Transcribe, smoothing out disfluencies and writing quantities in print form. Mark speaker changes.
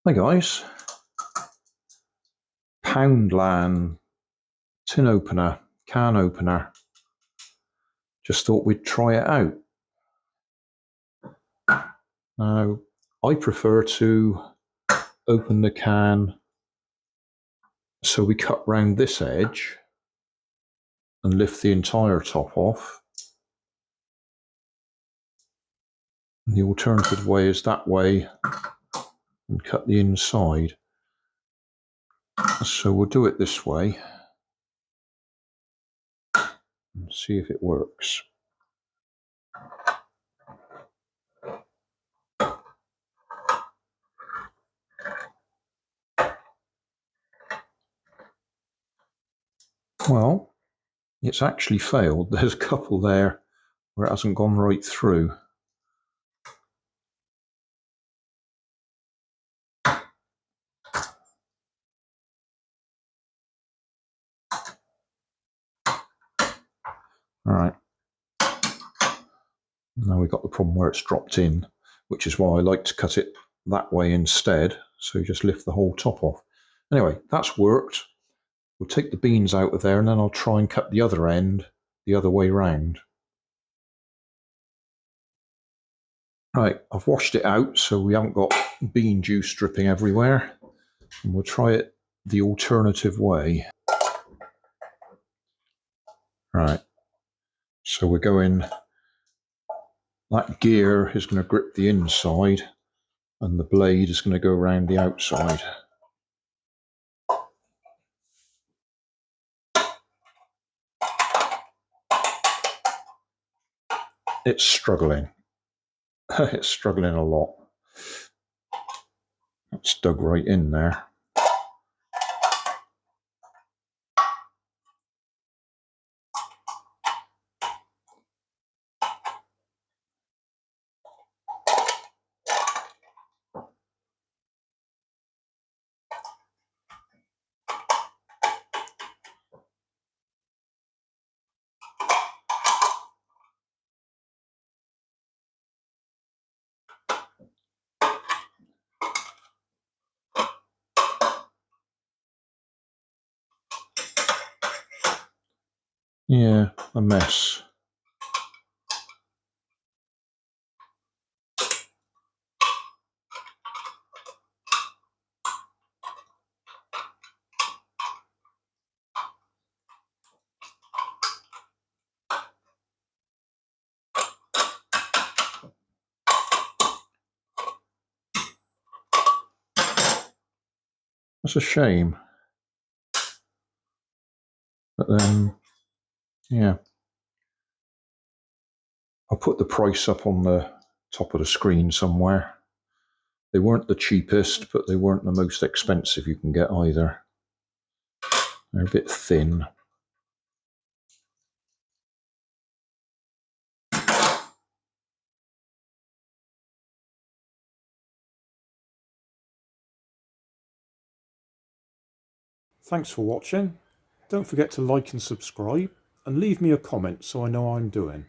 Speaker 1: Hi guys, Poundland tin opener, can opener. Just thought we'd try it out. Now, I prefer to open the can so we cut round this edge and lift the entire top off. And the alternative way is that way and cut the inside. So we'll do it this way and see if it works. Well, it's actually failed. There's a couple there where it hasn't gone right through. All right. Now we've got the problem where it's dropped in, which is why I like to cut it that way instead. So you just lift the whole top off. Anyway, that's worked. We'll take the beans out of there and then I'll try and cut the other end the other way round. Right, I've washed it out so we haven't got bean juice dripping everywhere. And we'll try it the alternative way. Right, so we're going, that gear is going to grip the inside and the blade is going to go around the outside. It's struggling. It's struggling a lot. It's dug right in there. Yeah, a mess. That's a shame. But then, yeah. I'll put the price up on the top of the screen somewhere. They weren't the cheapest, but they weren't the most expensive you can get either. They're a bit thin. Thanks for watching. Don't forget to like and subscribe and leave me a comment so I know how I'm doing.